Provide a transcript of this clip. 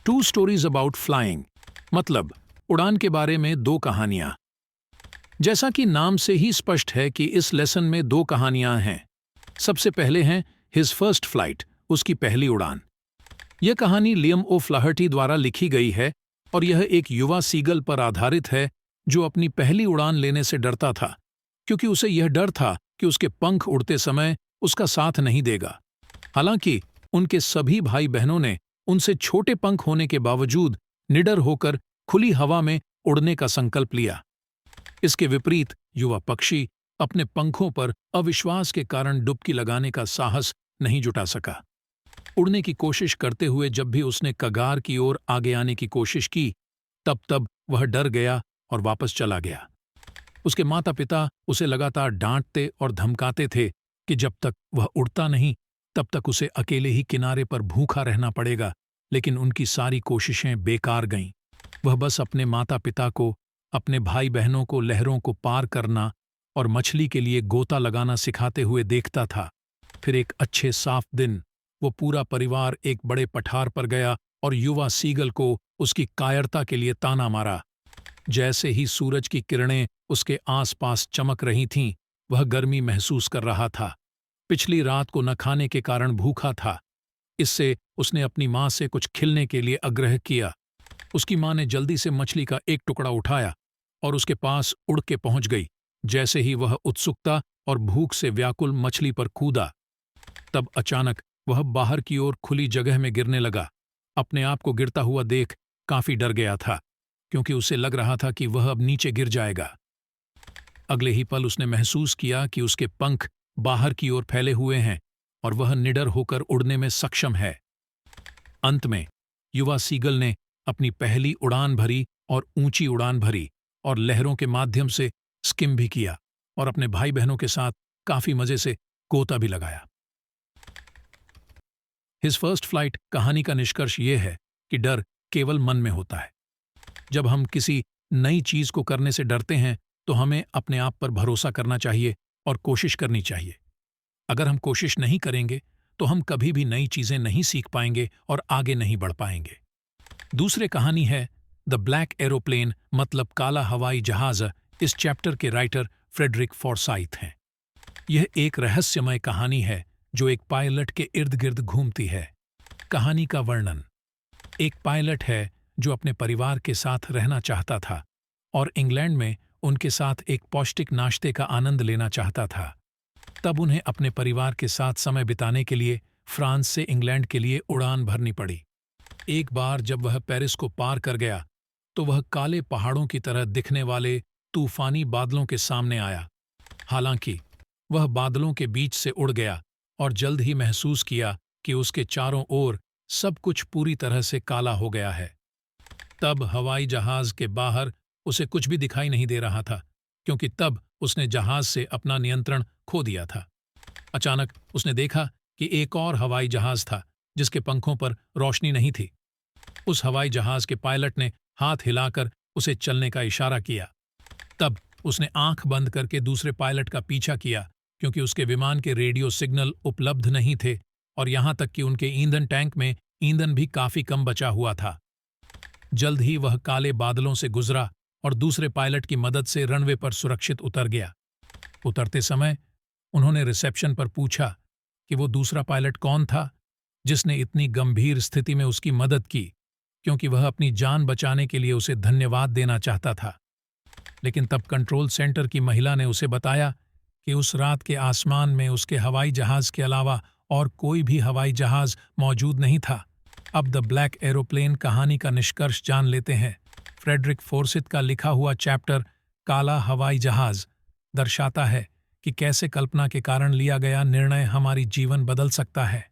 To stories about flying, मतलब उड़ान के बारे में दो कहानियां। जैसा कि नाम से ही स्पष्ट है कि इस लेसन में दो कहानियां हैं। सबसे पहले हैं हिज फर्स्ट फ्लाइट, उसकी पहली उड़ान। यह कहानी लियम ओ फ्लाहर्टी द्वारा लिखी गई है और यह एक युवा सीगल पर आधारित है जो अपनी पहली उड़ान लेने से डरता था, क्योंकि उसे यह डर था कि उसके पंख उड़ते समय उसका साथ नहीं देगा। हालांकि उनके सभी भाई बहनों ने उनसे छोटे पंख होने के बावजूद निडर होकर खुली हवा में उड़ने का संकल्प लिया। इसके विपरीत युवा पक्षी अपने पंखों पर अविश्वास के कारण डुबकी लगाने का साहस नहीं जुटा सका। उड़ने की कोशिश करते हुए जब भी उसने कगार की ओर आगे आने की कोशिश की, तब वह डर गया और वापस चला गया। उसके माता पिता उसे लगातार डांटते और धमकाते थे कि जब तक वह उड़ता नहीं तब तक उसे अकेले ही किनारे पर भूखा रहना पड़ेगा, लेकिन उनकी सारी कोशिशें बेकार गईं। वह बस अपने माता पिता को, अपने भाई बहनों को लहरों को पार करना और मछली के लिए गोता लगाना सिखाते हुए देखता था। फिर एक अच्छे साफ दिन वो पूरा परिवार एक बड़े पठार पर गया और युवा सीगल को उसकी कायरता के लिए ताना मारा। जैसे ही सूरज की किरणें उसके आसपास चमक रही थीं, वह गर्मी महसूस कर रहा था। पिछली रात को न खाने के कारण भूखा था। इससे उसने अपनी माँ से कुछ खिलने के लिए आग्रह किया। उसकी माँ ने जल्दी से मछली का एक टुकड़ा उठाया और उसके पास उड़ के पहुंच गई। जैसे ही वह उत्सुकता और भूख से व्याकुल मछली पर कूदा, तब अचानक वह बाहर की ओर खुली जगह में गिरने लगा। अपने आप को गिरता हुआ देख काफी डर गया था, क्योंकि उसे लग रहा था कि वह अब नीचे गिर जाएगा। अगले ही पल उसने महसूस किया कि उसके पंख बाहर की ओर फैले हुए हैं और वह निडर होकर उड़ने में सक्षम है। अंत में युवा सीगल ने अपनी पहली उड़ान भरी और ऊंची उड़ान भरी और लहरों के माध्यम से स्किम भी किया और अपने भाई बहनों के साथ काफी मजे से गोता भी लगाया। हिज फर्स्ट फ्लाइट कहानी का निष्कर्ष यह है कि डर केवल मन में होता है। जब हम किसी नई चीज को करने से डरते हैं तो हमें अपने आप पर भरोसा करना चाहिए और कोशिश करनी चाहिए। अगर हम कोशिश नहीं करेंगे तो हम कभी भी नई चीजें नहीं सीख पाएंगे और आगे नहीं बढ़ पाएंगे। दूसरे कहानी है द ब्लैक एरोप्लेन, मतलब काला हवाई जहाज। इस चैप्टर के राइटर फ्रेडरिक फॉर्साइथ हैं। यह एक रहस्यमय कहानी है जो एक पायलट के इर्द गिर्द घूमती है। कहानी का वर्णन: एक पायलट है जो अपने परिवार के साथ रहना चाहता था और इंग्लैंड में उनके साथ एक पौष्टिक नाश्ते का आनंद लेना चाहता था। तब उन्हें अपने परिवार के साथ समय बिताने के लिए फ्रांस से इंग्लैंड के लिए उड़ान भरनी पड़ी। एक बार जब वह पेरिस को पार कर गया तो वह काले पहाड़ों की तरह दिखने वाले तूफानी बादलों के सामने आया। हालांकि वह बादलों के बीच से उड़ गया और जल्द ही महसूस किया कि उसके चारों ओर सब कुछ पूरी तरह से काला हो गया है। तब हवाई जहाज के बाहर उसे कुछ भी दिखाई नहीं दे रहा था, क्योंकि तब उसने जहाज से अपना नियंत्रण खो दिया था। अचानक उसने देखा कि एक और हवाई जहाज था जिसके पंखों पर रोशनी नहीं थी। उस हवाई जहाज के पायलट ने हाथ हिलाकर उसे चलने का इशारा किया। तब उसने आंख बंद करके दूसरे पायलट का पीछा किया, क्योंकि उसके विमान के रेडियो सिग्नल उपलब्ध नहीं थे और यहां तक कि उनके ईंधन टैंक में ईंधन भी काफी कम बचा हुआ था। जल्द ही वह काले बादलों से गुजरा और दूसरे पायलट की मदद से रनवे पर सुरक्षित उतर गया। उतरते समय उन्होंने रिसेप्शन पर पूछा कि वो दूसरा पायलट कौन था जिसने इतनी गंभीर स्थिति में उसकी मदद की, क्योंकि वह अपनी जान बचाने के लिए उसे धन्यवाद देना चाहता था। लेकिन तब कंट्रोल सेंटर की महिला ने उसे बताया कि उस रात के आसमान में उसके हवाई जहाज के अलावा और कोई भी हवाई जहाज मौजूद नहीं था। अब द ब्लैक एरोप्लेन कहानी का निष्कर्ष जान लेते हैं। फ्रेडरिक फॉर्सिथ का लिखा हुआ चैप्टर काला हवाई जहाज दर्शाता है कि कैसे कल्पना के कारण लिया गया निर्णय हमारी जीवन बदल सकता है।